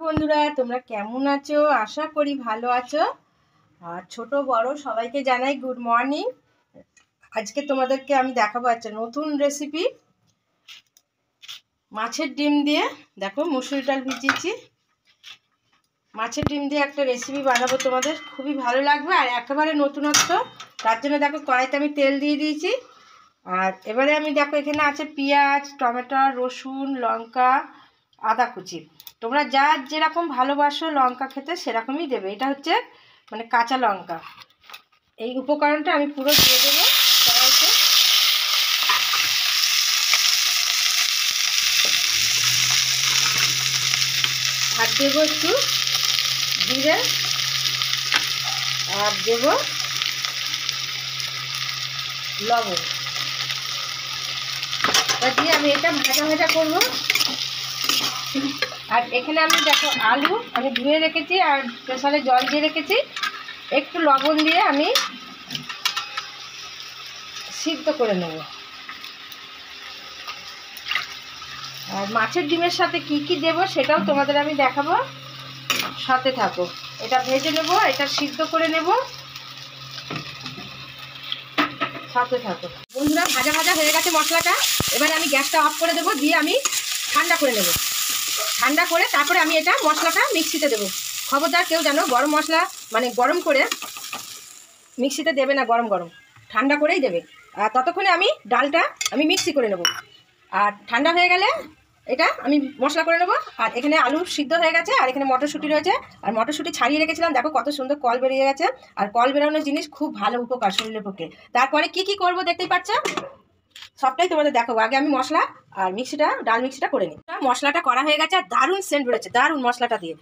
বন্ধুরা তোমরা কেমন আছো? আশা করি ভালো আছো। আর ছোট বড় সবাইকে জানাই গুড মর্নিং। আজকে তোমাদেরকে আমি দেখাবো একটা নতুন রেসিপি, মাছের ডিম দিয়ে। দেখো মুসুরি ডাল ভিজিয়েছি, মাছের ডিম দিয়ে একটা রেসিপি বানাবো, তোমাদের খুবই ভালো লাগবে আর একেবারে নতুনত্ব। তার জন্য দেখো কড়াইতে আমি তেল দিয়ে দিয়েছি। আর এবারে আমি দেখো এখানে আছে পেঁয়াজ, টমেটো, রসুন, লঙ্কা, আদা কুচি। তোমরা যার যেরকম ভালোবাসো লঙ্কা খেতে সেরকমই দেবে। এটা হচ্ছে মানে কাঁচা লঙ্কা। এই উপকরণটা আমি পুরো দিয়ে দেবো কড়াইতে। আর দেবো একটু জিরে, আর দেবো লবণ। দিয়ে আমি এটা ভাজা ভাজা করবো। আর এখানে আমি দেখো আলু আমি ধুয়ে রেখেছি আর প্রেসারে জল দিয়ে রেখেছি। একটু লবণ দিয়ে আমি সিদ্ধ করে নেব। আর মাছের ডিমের সাথে কি কি দেব সেটাও তোমাদের আমি দেখাবো, সাথে থাকো। এটা ভেজে নেব, এটা সিদ্ধ করে নেব, সাথে থাকো। বন্ধুরা ভাজা ভাজা হয়ে গেছে মশলাটা। এবারে আমি গ্যাসটা অফ করে দেবো, দিয়ে আমি ঠান্ডা করে নেব। ঠান্ডা করে তারপরে আমি এটা মশলাটা মিক্সিতে দেবো। খবরদার কেউ জানো গরম মশলা মানে গরম করে মিক্সিতে দেবে না, গরম গরম ঠান্ডা করেই দেবে। আর ততক্ষণে আমি ডালটা আমি মিক্সি করে নেব। আর ঠান্ডা হয়ে গেলে এটা আমি মশলা করে নেব। আর এখানে আলু সিদ্ধ হয়ে গেছে, আর এখানে মটরশুঁটি রয়েছে। আর মটরশুঁটি ছাড়িয়ে রেখেছিলাম, দেখো কত সুন্দর কল বেরিয়ে গেছে। আর কল বেরোনোর জিনিস খুব ভালো উপকার শরীরের পক্ষে। তারপরে কি কি করব দেখতেই পাচ্ছ, সবটাই তোমাদের দেখাবো। আগে আমি মশলা আর মিক্সিটা ডাল মিক্সিটা করে নিই। মশলাটা করা হয়ে গেছে আর দারুণ সেন্ট বেরোচ্ছে, দারুণ মশলাটা দিয়ে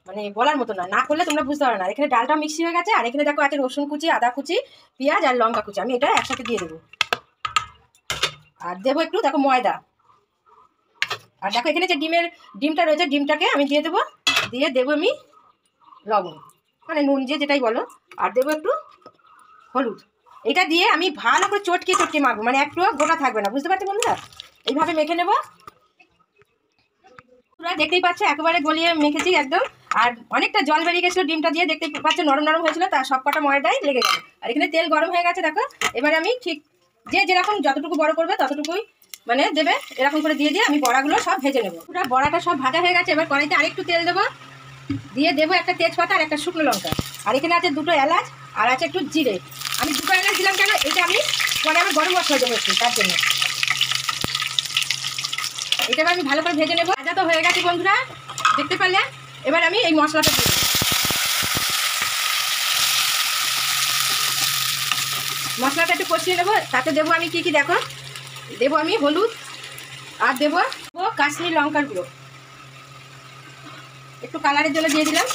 মানে বলার মতো না, না করলে তোমরা বুঝতে পারো না। এখানে ডালটা মিক্সি হয়ে গেছে, আর এখানে দেখো আছে রসুন কুচি, আদা কুচি, পেঁয়াজ আর লঙ্কা কুচি। আমি এটা একসাথে দিয়ে দেবো। আর দেবো একটু দেখো ময়দা। আর দেখো এখানে যে ডিমটা রয়েছে, ডিমটাকে আমি দিয়ে দেবো। দিয়ে দেবো আমি লবণ মানে নুন, যে যেটাই বলো। আর দেবো একটু হলুদ। এটা দিয়ে আমি ভালো করে চটকে চটকে মাখবো, মানে একটু গোটা থাকবে না, বুঝতে পারছো বন্ধুরা? এইভাবে মেখে নেবো। পুরো দেখতেই পাচ্ছ একেবারে গলিয়ে মেখেছি একদম। আর অনেকটা জল বেরিয়ে গেছিলো ডিমটা দিয়ে, দেখতে পাচ্ছ নরম নরম হয়েছিল, তার সব কটা ময়দাই লেগে গেছে। আর এখানে তেল গরম হয়ে গেছে দেখো। এবারে আমি ঠিক যে যেরকম যতটুকু বড় করবে ততটুকুই মানে দেবে, এরকম করে দিয়ে দিয়ে আমি বড়াগুলো সব ভেজে নেবো। পুরো বড়াটা সব ভাজা হয়ে গেছে। এবার কড়াইতে আরেকটু তেল দেবো, দিয়ে দেবো একটা তেজপাতা আর একটা শুকনো লঙ্কা। আর এখানে আছে দুটো এলাচ আর আছে একটু জিরে। আমি দুটো এলাচ দিলাম কেন, এটা আমি পরে আমি গরম মশলা দেবো একটু, তার জন্য। এটা আমি ভালো করে ভেজে নেবো। ভাজা তো হয়ে গেছে বন্ধুরা, দেখতে পারলে। এবার আমি এই মশলাটা দেবো। মশলাটা একটু কষিয়ে নেবো। তাতে দেবো আমি কি কি দেখো, দেবো আমি হলুদ, আর দেবো কাশ্মীর লঙ্কার গুঁড়ো, একটু কালারের জন্য দিয়ে দিলাম।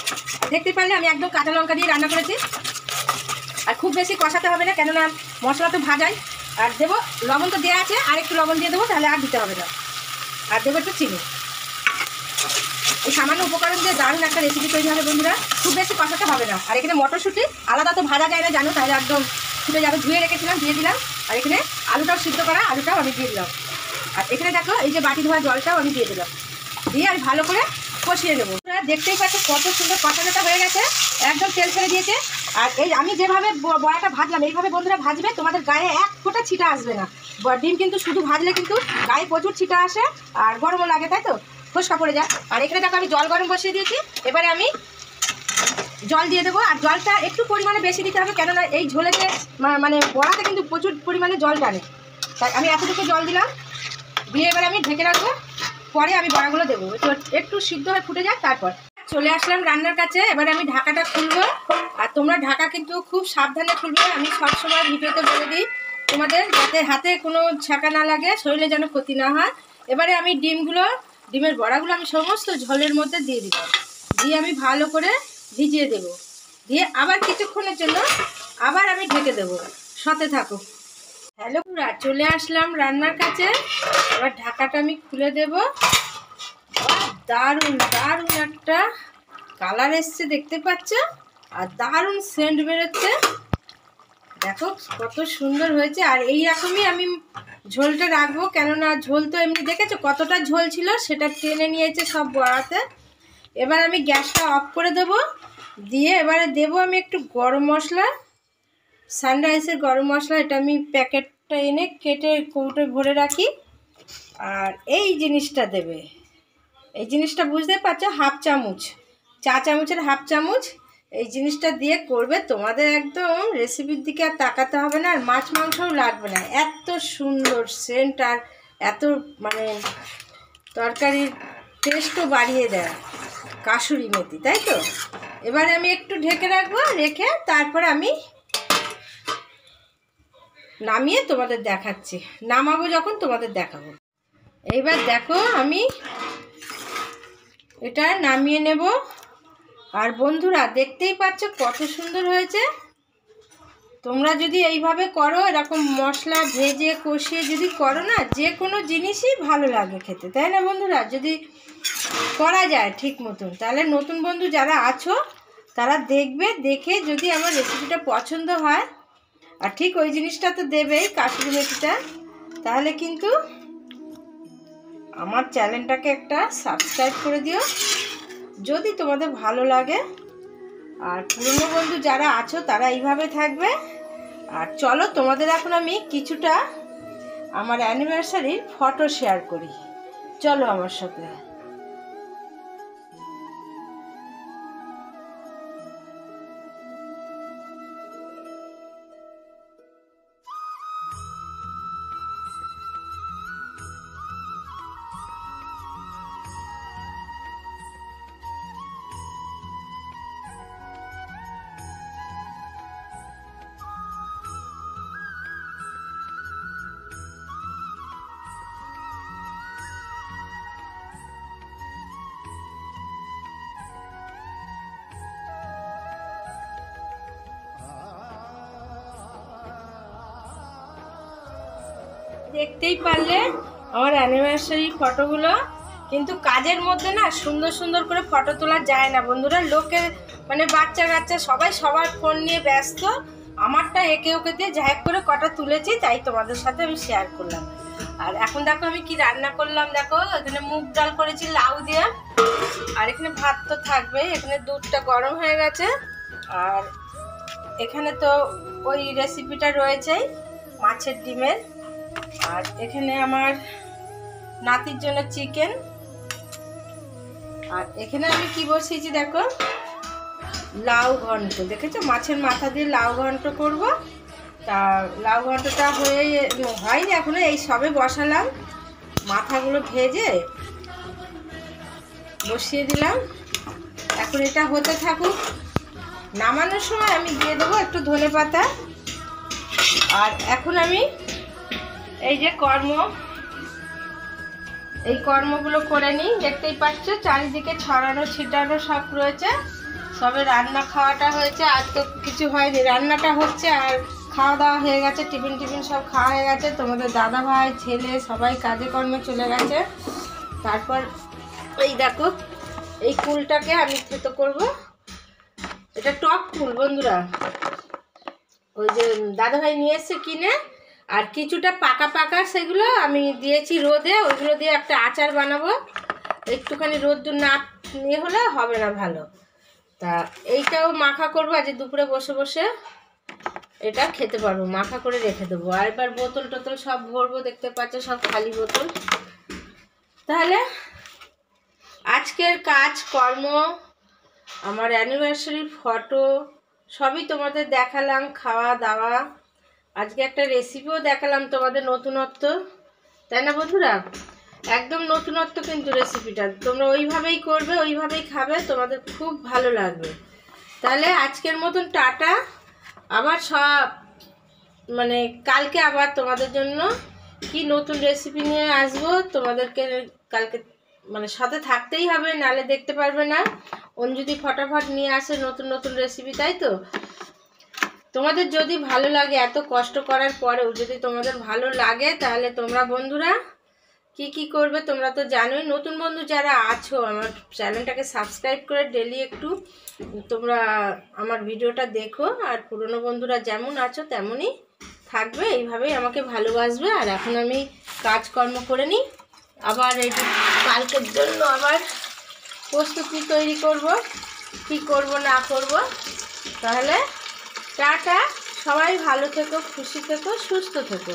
দেখতে পারলে আমি একদম কাঁচা লঙ্কা দিয়ে রান্না করেছি। আর খুব বেশি কষাতে হবে না, কেননা মশলা তো ভাজাই। আর দেবো লবণ তো দেওয়া আছে, আর একটু লবণ দিয়ে দেবো, তাহলে আর দিতে হবে না। আর দেবো একটু চিনি। এই সামান্য উপকরণ দিয়ে দারুণ একটা রেসিপি তৈরি হবে বন্ধুরা, খুব বেশি কষাতে হবে না। আর এখানে মটরশুঁটি আলাদা তো ভাজা যায় না জানো, তাহলে একদম ছুটে যাবে, ধুয়ে রেখেছিলাম দিয়ে দিলাম। আর এখানে আলুটাও সিদ্ধ করা, আলুটাও আমি দিয়ে দিলাম। আর এখানে দেখো এই যে বাটি ধোয়া জলটাও আমি দিয়ে দিলাম, দিয়ে আমি ভালো করে কষিয়ে নেবো। দেখতেই পাচ্ছ কত সুন্দর কষানোটা হয়ে গেছে, একদম তেল ছেড়ে দিয়েছে। আর এই আমি যেভাবে বড়াটা ভাজলাম এইভাবে বন্ধুরা ভাজবে, তোমাদের গায়ে এক ফোঁটা ছিটা আসবে না। ডিম কিন্তু শুধু ভাজলে কিন্তু গায়ে প্রচুর ছিটা আসে আর গরমও লাগে, তাই তো ফোসকা পড়ে যায়। আর এখানে দেখো আমি জল গরম বসিয়ে দিয়েছি। এবারে আমি জল দিয়ে দেবো। আর জলটা একটু পরিমাণে বেশি দিতে হবে, কেননা এই ঝোলেতে মানে বড়াতে কিন্তু প্রচুর পরিমাণে জল টানে, তাই আমি এতটুকু জল দিলাম। দিয়ে এবারে আমি ঢেকে রাখবো, পরে আমি বড়াগুলো দেবো একটু সিদ্ধ হয়ে ফুটে যাক। তারপর চলে আসলাম রান্নার কাছে। এবারে আমি ঢাকাটা খুলবো। আর তোমরা ঢাকা কিন্তু খুব সাবধানে খুলবে, আমি সবসময় ভিডিওতে বলে দিই তোমাদের, যাতে হাতে কোনো ছ্যাঁকা না লাগে, শরীরে যেন ক্ষতি না হয়। এবারে আমি ডিমের বড়াগুলো আমি সমস্ত ঝোলের মধ্যে দিয়ে দিব, দিয়ে আমি ভালো করে ভিজিয়ে দেব। দিয়ে আবার কিছুক্ষণের জন্য আবার আমি ঢেকে দেবো, সাথে থাকো। হ্যালো পুরা, চলে আসলাম রান্নার কাছে। এবার ঢাকাটা আমি খুলে দেব। দারুণ দারুণ একটা কালার এসছে দেখতে পাচ্ছ, আর দারুণ সেন্ট বেরোচ্ছে, দেখো কত সুন্দর হয়েছে। আর এই রকমই আমি ঝোলটা রাখবো, কেননা ঝোল তো এমনি দেখেছো কতটা ঝোল ছিল, সেটা টেনে নিয়েছে সব বড়াতে। এবার আমি গ্যাসটা অফ করে দেব, দিয়ে এবারে দেব আমি একটু গরম মশলা, সানরাইজের গরম মশলা। এটা আমি প্যাকেটটা এনে কেটে কৌটোয় ভরে রাখি। আর এই জিনিসটা দেবে, এই জিনিসটা বুঝতে পারছো, হাফ চামচ, চা চামচের হাফ চামচ। এই জিনিসটা দিয়ে করবে, তোমাদের একদম রেসিপির দিকে আর তাকাতে হবে না, আর মাছ মাংসও লাগবে না। এত সুন্দর সেন্ট আর এত মানে তরকারির টেস্টও বাড়িয়ে দেয় কাসুরি মেথি, তাই তো? এবারে আমি একটু ঢেকে রাখবো, রেখে তারপরে আমি নামিয়ে তোমাদের দেখাচ্ছি, নামাবো যখন তোমাদের দেখাবো। এইবার দেখো আমি এটা নামিয়ে নেব। আর বন্ধুরা দেখতেই পাচ্ছ কত সুন্দর হয়েছে। তোমরা যদি এইভাবে করো, এরকম মশলা ভেজে কষিয়ে যদি করো না, যে কোনো জিনিসই ভালো লাগে খেতে, তাই না বন্ধুরা? যদি করা যায় ঠিক মতন, তাহলে নতুন বন্ধু যারা আছো তারা দেখবে, দেখে যদি আমার রেসিপিটা পছন্দ হয়, আর ঠিক ওই জিনিসটা তো দেবেই, কাসুরি মেথিটা, তাহলে কিন্তু আমার চ্যানেলটাকে একটা সাবস্ক্রাইব করে দিও যদি তোমাদের ভালো লাগে। আর পুরনো বন্ধু যারা আছো তারা এইভাবে থাকবে। আর চলো তোমাদের এখন আমি কিছুটা আমার অ্যানিভার্সারির ফটো শেয়ার করি, চলো আমার সাথে। দেখতেই পারলে আমার অ্যানিভার্সারি ফটোগুলো, কিন্তু কাজের মধ্যে না সুন্দর সুন্দর করে ফটো তোলা যায় না বন্ধুরা। লোকের মানে বাচ্চা কাচ্চা সবাই সবার ফোন নিয়ে ব্যস্ত, আমারটা একে ওকে দিয়ে ঝাঁক করে কটা তুলেছি, তাই তোমাদের সাথে আমি শেয়ার করলাম। আর এখন দেখো আমি কি রান্না করলাম, দেখো এখানে মুগ ডাল করেছি লাউ দিয়ে, আর এখানে ভাত তো থাকবে, এখানে দুধটা গরম হয়ে গেছে, আর এখানে তো ওই রেসিপিটা রয়েছেই মাছের ডিমের, আর এখানে আমার নাতির জন্য চিকেন, আর এখানে আমি কি বসিয়েছি দেখো, লাউ ঘন্ট। দেখেছো, মাছের মাথা দিয়ে লাউ ঘন্ট করব। তা লাউ ঘন্টটা হয়নি এখনো, এই সবে বসালাম, মাথাগুলো ভেজে বসিয়ে দিলাম। এখন এটা হতে থাকুক, নামানোর সময় আমি দিয়ে দেবো একটু ধনেপাতা। আর এখন আমি এই যে এই কর্মগুলো করে নিই। দেখতেই পাচ্ছ চারিদিকে ছড়ানো ছিটানো সব রয়েছে, সবে রান্না খাওয়াটা হয়েছে, আর তো কিছু হয়নি, রান্নাটা হচ্ছে আর খাওয়া দাওয়া হয়ে গেছে, টিফিন সব খাওয়া হয়ে গেছে। তোমাদের দাদা ভাই ছেলে সবাই কাজে কর্মে চলে গেছে। তারপর এই দেখো এই কুলটাকে আমি থেতো করব, এটা টক কুল বন্ধুরা, ওই যে দাদা ভাই নিয়ে এসছে কিনে, আর কিছুটা পাকা পাকা সেগুলো আমি দিয়েছি রোদে, ওইগুলো দিয়ে একটা আচার বানাবো। একটুখানি রোদ্দুর না নিয়ে হলে হবে না ভালো। তা এইটাও মাখা করবো, আজ দুপুরে বসে বসে এটা খেতে পারবো, মাখা করে রেখে দেবো। আর এবার বোতল টোতল সব ভরবো, দেখতে পাচ্ছ সব খালি বোতল। তাহলে আজকের কাজ কর্ম, আমার অ্যানিভার্সারির ফটো সবই তোমাদের দেখালাম, খাওয়া দাওয়া, আজকে একটা রেসিপিও দেখালাম তোমাদের, নতুনত্ব, তাই না বন্ধুরা? একদম নতুনত্ব কিন্তু রেসিপিটা, তোমরা ওইভাবেই করবে, ওইভাবেই খাবে, তোমাদের খুব ভালো লাগবে। তাহলে আজকের মতন টাটা, আবার সব মানে কালকে আবার তোমাদের জন্য কি নতুন রেসিপি নিয়ে আসবো, তোমাদেরকে কালকে মানে সাথে থাকতেই হবে, নালে দেখতে পারবে না। যদি ফটাফট নিয়ে আসে নতুন নতুন রেসিপি, তাই তো? তোমাদের যদি ভালো লাগে, এত কষ্ট করার পরেও যদি তোমাদের ভালো লাগে, তাহলে তোমরা বন্ধুরা কি করবে তোমরা তো জানোই। নতুন বন্ধু যারা আছো আমার চ্যানেলটাকে সাবস্ক্রাইব করে ডেলি একটু তোমরা আমার ভিডিওটা দেখো, আর পুরনো বন্ধুরা যেমন আছো তেমনই থাকবে, এইভাবেই আমাকে ভালোবাসবে। আর এখন আমি কাজকর্ম করে নিই, আবার এই কালকের জন্য আবার প্রস্তুতি তৈরি করব, কি করব না করব। তাহলে টাটা, সবাই ভালো থেকো, খুশি থেকো, সুস্থ থেকো।